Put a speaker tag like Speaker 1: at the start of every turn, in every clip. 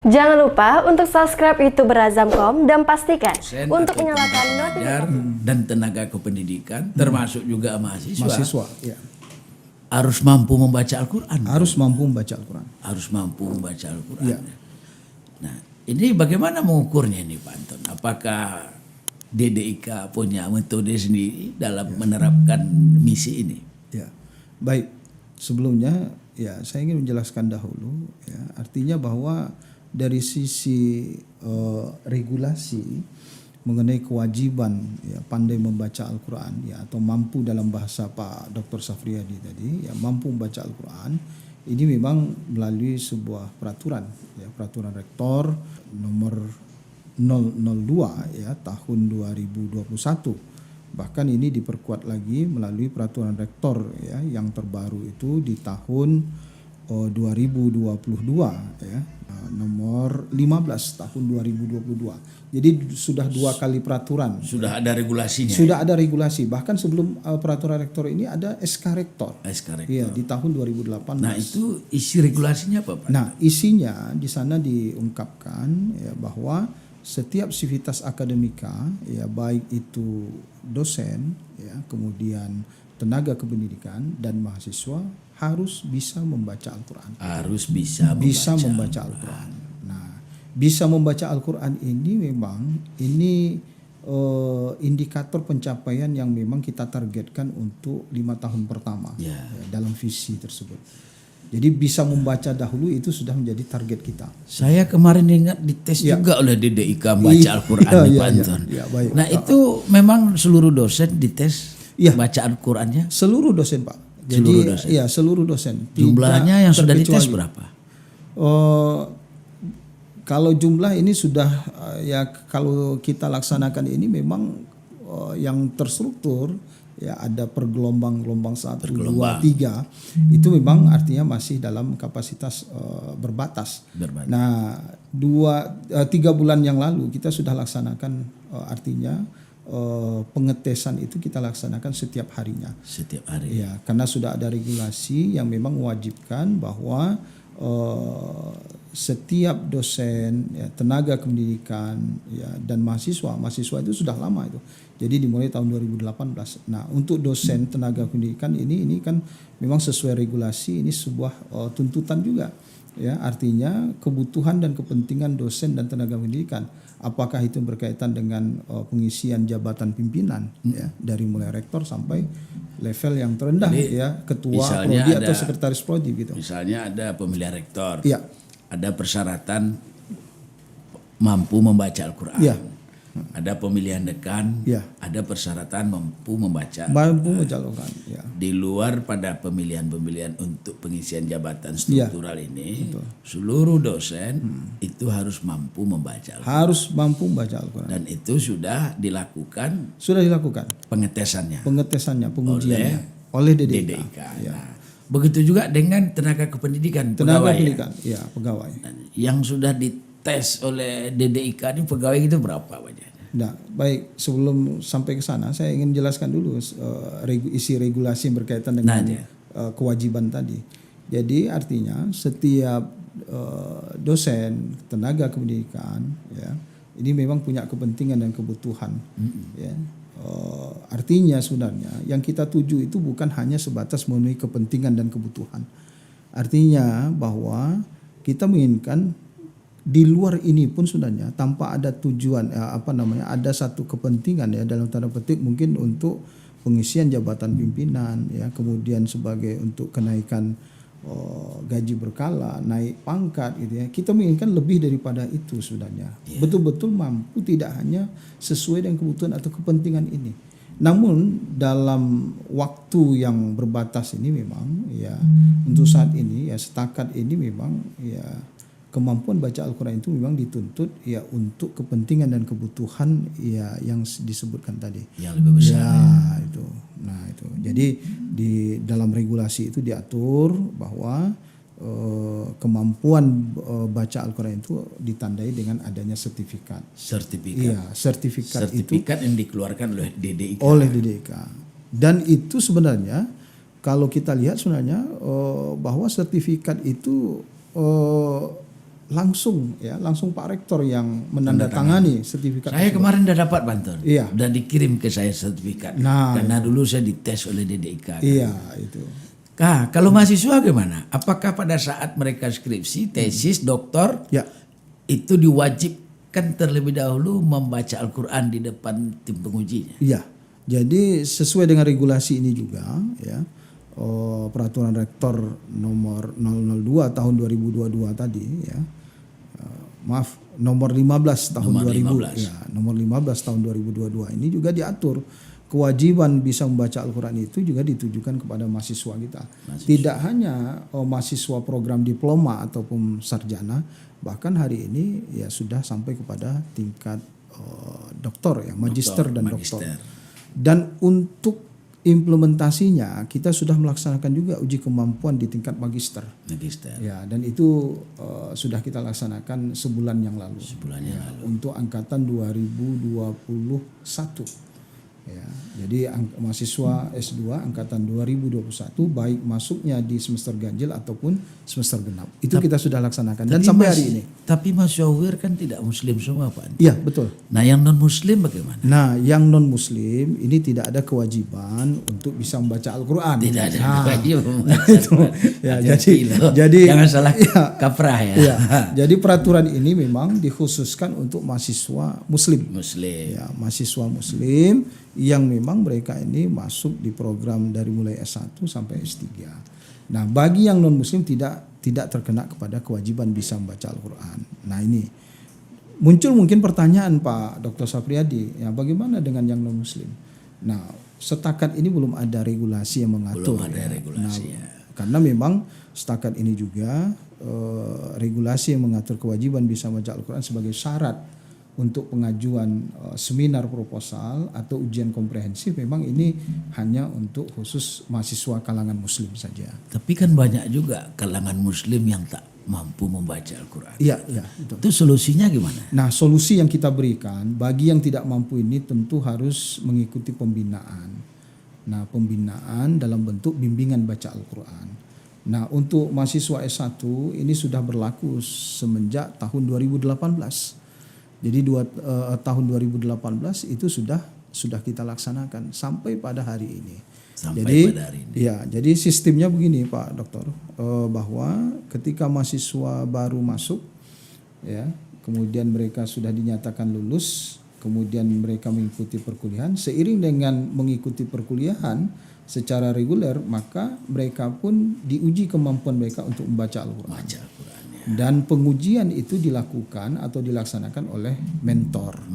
Speaker 1: Jangan lupa untuk subscribe YouTube Berazamkom dan pastikan untuk menyalakan notifikasi
Speaker 2: dan tenaga kependidikan, termasuk juga mahasiswa,
Speaker 3: ya.
Speaker 2: Harus mampu membaca Al-Quran.
Speaker 3: Harus mampu membaca Al-Quran.
Speaker 2: Harus mampu membaca Al-Quran.
Speaker 3: Ya.
Speaker 2: Nah, ini bagaimana mengukurnya nih Pak Anton? Apakah DDIK punya metode sendiri dalam menerapkan misi ini?
Speaker 3: Ya, baik. Sebelumnya, ya saya ingin menjelaskan dahulu. Ya, artinya bahwa dari sisi regulasi mengenai kewajiban ya, pandai membaca Al-Quran ya, atau mampu dalam bahasa Pak Dr. Safriyadi tadi ya, mampu membaca Al-Quran ini memang melalui sebuah peraturan ya, peraturan rektor nomor 002 ya tahun 2021. Bahkan ini diperkuat lagi melalui peraturan rektor ya yang terbaru itu di tahun 2022 ya nomor 15 tahun 2022. Jadi sudah 2 kali peraturan.
Speaker 2: Sudah ada regulasinya.
Speaker 3: Sudah ada regulasi. Bahkan sebelum peraturan rektor ini ada SK Rektor.
Speaker 2: SK Rektor.
Speaker 3: Iya, di tahun 2018.
Speaker 2: Nah, itu isi regulasinya apa Pak?
Speaker 3: Nah, isinya di sana diungkapkan ya bahwa setiap sivitas akademika ya baik itu dosen ya kemudian tenaga kependidikan dan mahasiswa harus bisa membaca Al-Quran.
Speaker 2: Harus bisa
Speaker 3: membaca Al-Quran. Nah, bisa membaca Al-Quran ini memang ini indikator pencapaian yang memang kita targetkan untuk 5 tahun pertama ya, dalam visi tersebut. Jadi bisa membaca dahulu itu sudah menjadi target kita.
Speaker 2: Saya kemarin ingat dites juga oleh DDIK baca Al-Quran di Pak Anton.
Speaker 3: Baik.
Speaker 2: Nah, itu memang seluruh dosen dites baca Al-Qurannya?
Speaker 3: Seluruh dosen Pak. Jadi seluruh dosen.
Speaker 2: Jumlahnya yang sudah dites berapa?
Speaker 3: Kalau jumlah ini sudah ya kalau kita laksanakan ini memang yang terstruktur ya ada per gelombang 1, 2, 3 itu memang artinya masih dalam kapasitas berbatas. Nah 3 bulan yang lalu kita sudah laksanakan artinya pengetesan itu kita laksanakan setiap harinya.
Speaker 2: Setiap hari.
Speaker 3: Ya, karena sudah ada regulasi yang memang mewajibkan bahwa setiap dosen, ya, tenaga pendidikan, ya, dan mahasiswa itu sudah lama itu. Jadi dimulai tahun 2018. Nah, untuk dosen tenaga pendidikan ini kan memang sesuai regulasi, ini sebuah tuntutan juga. Ya, artinya kebutuhan dan kepentingan dosen dan tenaga pendidikan. Apakah itu berkaitan dengan pengisian jabatan pimpinan ya dari mulai rektor sampai level yang terendah. Jadi, ya ketua prodi atau sekretaris prodi gitu.
Speaker 2: Misalnya ada pemilihan rektor.
Speaker 3: Ya.
Speaker 2: Ada persyaratan mampu membaca Al-Quran.
Speaker 3: Ya.
Speaker 2: Ada pemilihan dekan.
Speaker 3: Ya.
Speaker 2: Ada persyaratan mampu membaca.
Speaker 3: Mampu membaca Al-Quran. Ya.
Speaker 2: Di luar pada pemilihan untuk pengisian jabatan struktural ini, betul. Seluruh dosen itu harus mampu membaca Al-Quran.
Speaker 3: Harus mampu membaca Al-Quran.
Speaker 2: Dan itu sudah dilakukan.
Speaker 3: Sudah dilakukan.
Speaker 2: Pengetesannya,
Speaker 3: pengujiannya oleh DDIK. Ya.
Speaker 2: Nah, begitu juga dengan tenaga kependidikan.
Speaker 3: Tenaga pendidikan, ya pegawai.
Speaker 2: Dan yang sudah dites oleh DDIK ini pegawai itu berapa banyak?
Speaker 3: Nah, baik sebelum sampai ke sana saya ingin jelaskan dulu isi regulasi yang berkaitan dengan kewajiban tadi. Jadi artinya setiap dosen tenaga pendidikan ya ini memang punya kepentingan dan kebutuhan. Ya. Artinya sebenarnya yang kita tuju itu bukan hanya sebatas memenuhi kepentingan dan kebutuhan. Artinya bahwa kita menginginkan di luar ini pun sebenarnya tanpa ada tujuan ada satu kepentingan ya dalam tanda petik mungkin untuk pengisian jabatan pimpinan ya kemudian sebagai untuk kenaikan gaji berkala, naik pangkat gitu ya. Kita menginginkan lebih daripada itu sebenarnya. Betul-betul mampu tidak hanya sesuai dengan kebutuhan atau kepentingan ini. Namun dalam waktu yang berbatas ini memang ya untuk saat ini ya setakat ini memang ya kemampuan baca Al-Quran itu memang dituntut ya untuk kepentingan dan kebutuhan ya yang disebutkan tadi.
Speaker 2: Yang lebih besar.
Speaker 3: Ya, itu. Nah, itu. Jadi di dalam regulasi itu diatur bahwa kemampuan baca Al-Quran itu ditandai dengan adanya sertifikat. Iya, sertifikat
Speaker 2: yang dikeluarkan oleh DDIK.
Speaker 3: Dan itu sebenarnya kalau kita lihat sebenarnya bahwa sertifikat itu langsung Pak Rektor yang menandatangani sertifikat.
Speaker 2: Saya kemarin udah dapat Banton.
Speaker 3: Iya.
Speaker 2: Dan dikirim ke saya sertifikat.
Speaker 3: Nah,
Speaker 2: karena dulu saya dites oleh DDIK.
Speaker 3: Iya, itu.
Speaker 2: Kalau mahasiswa gimana? Apakah pada saat mereka skripsi, tesis, doktor,
Speaker 3: Ya.
Speaker 2: itu diwajibkan terlebih dahulu membaca Al-Quran di depan tim pengujinya?
Speaker 3: Iya. Jadi sesuai dengan regulasi ini juga ya. Peraturan Rektor nomor 002 tahun 2022 tadi ya. Maaf, nomor 15 tahun
Speaker 2: Nomor
Speaker 3: 2000
Speaker 2: 15.
Speaker 3: ya, nomor 15 tahun 2022 ini juga diatur kewajiban bisa membaca Al-Quran itu juga ditujukan kepada mahasiswa kita. Tidak hanya mahasiswa program diploma ataupun sarjana, bahkan hari ini ya sudah sampai kepada tingkat doktor ya, magister dan doktor. Dan untuk implementasinya kita sudah melaksanakan juga uji kemampuan di tingkat magister. Ya, dan itu sudah kita laksanakan sebulan yang lalu. Untuk angkatan 2021. Ya, jadi mahasiswa S2 angkatan 2021 baik masuknya di semester ganjil ataupun semester genap. Itu kita sudah laksanakan dan sampai hari ini.
Speaker 2: Tapi mahasiswa UIR kan tidak muslim semua Pak.
Speaker 3: Iya, betul.
Speaker 2: Nah, yang non muslim bagaimana?
Speaker 3: Nah, yang non muslim ini tidak ada kewajiban untuk bisa membaca Al-Qur'an.
Speaker 2: Tidak ada kewajiban.
Speaker 3: Itu. Ya, jadi
Speaker 2: jangan salah kaprah ya.
Speaker 3: Iya. Jadi peraturan ini memang dikhususkan untuk mahasiswa muslim. Ya, mahasiswa muslim yang memang mereka ini masuk di program dari mulai S1 sampai S3. Nah, bagi yang non muslim tidak terkena kepada kewajiban bisa membaca Al-Qur'an. Nah, ini muncul mungkin pertanyaan Pak Dr. Sapriyadi, ya bagaimana dengan yang non muslim? Nah, setakat ini belum ada regulasi yang mengatur.
Speaker 2: Belum ada regulasi ya.
Speaker 3: Karena memang setakat ini juga regulasi yang mengatur kewajiban bisa membaca Al-Qur'an sebagai syarat untuk pengajuan seminar proposal atau ujian komprehensif memang ini hanya untuk khusus mahasiswa kalangan muslim saja.
Speaker 2: Tapi kan banyak juga kalangan muslim yang tak mampu membaca Al-Quran.
Speaker 3: Iya.
Speaker 2: Itu solusinya gimana?
Speaker 3: Nah, solusi yang kita berikan bagi yang tidak mampu ini tentu harus mengikuti pembinaan. Nah, pembinaan dalam bentuk bimbingan baca Al-Quran. Nah, untuk mahasiswa S1 ini sudah berlaku semenjak tahun 2018. Jadi tahun 2018 itu sudah kita laksanakan sampai pada hari ini. Jadi sistemnya begini Pak Dokter, bahwa ketika mahasiswa baru masuk, ya, kemudian mereka sudah dinyatakan lulus, kemudian mereka mengikuti perkuliahan, seiring dengan mengikuti perkuliahan secara reguler, maka mereka pun diuji kemampuan mereka untuk membaca Al-Quran. Dan pengujian itu dilakukan atau dilaksanakan oleh mentor.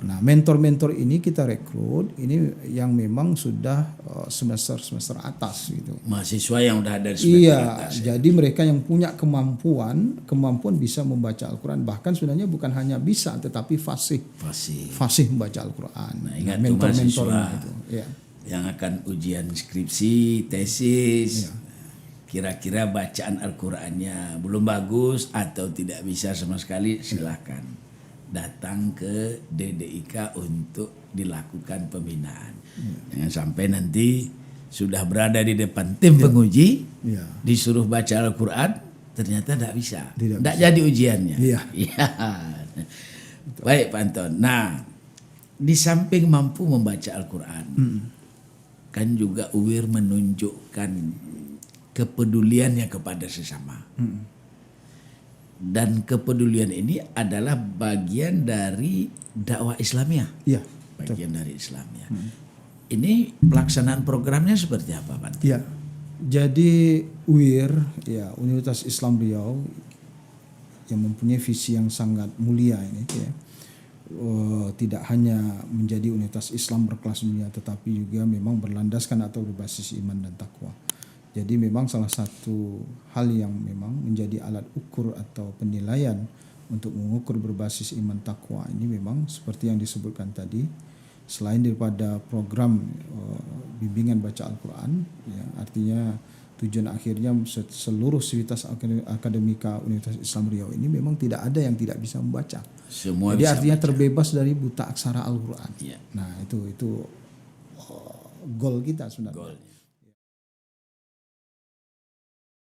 Speaker 3: Nah, mentor ini kita rekrut ini yang memang sudah semester atas gitu.
Speaker 2: Mahasiswa yang udah ada di semester atas.
Speaker 3: Jadi mereka yang punya kemampuan bisa membaca Al-Quran. Bahkan sebenarnya bukan hanya bisa, tetapi fasih membaca Al-Quran.
Speaker 2: Nah, ingat
Speaker 3: mentor
Speaker 2: itu. Ya. Yang akan ujian skripsi, tesis. Ya. Kira-kira bacaan Al-Qurannya belum bagus atau tidak bisa sama sekali, silakan datang ke DDIK untuk dilakukan pembinaan. Jangan sampai nanti sudah berada di depan tim penguji, disuruh baca Al-Quran, ternyata tidak bisa. Tidak jadi ujiannya. Baik Pak Anton. Nah, di samping mampu membaca Al-Quran, kan juga UIR menunjukkan kepeduliannya kepada sesama. Dan kepedulian ini adalah bagian dari dakwah Islamiyah.
Speaker 3: Iya.
Speaker 2: Bagian dari Islamiyah. Ini pelaksanaan programnya seperti apa Pak?
Speaker 3: Iya. Jadi UIR, ya, Universitas Islam Riau yang mempunyai visi yang sangat mulia ini, ya. Tidak hanya menjadi universitas Islam berkelas dunia, tetapi juga memang berlandaskan atau berbasis iman dan takwa. Jadi memang salah satu hal yang memang menjadi alat ukur atau penilaian untuk mengukur berbasis iman takwa ini memang seperti yang disebutkan tadi, selain daripada program bimbingan baca Al-Quran, ya, artinya tujuan akhirnya seluruh sivitas akademika Universitas Islam Riau ini memang tidak ada yang tidak bisa membaca.
Speaker 2: Semua
Speaker 3: jadi
Speaker 2: bisa
Speaker 3: artinya
Speaker 2: baca.
Speaker 3: Terbebas dari buta aksara Al-Quran.
Speaker 2: Ya.
Speaker 3: Nah itu goal kita sebenarnya.
Speaker 2: Goal.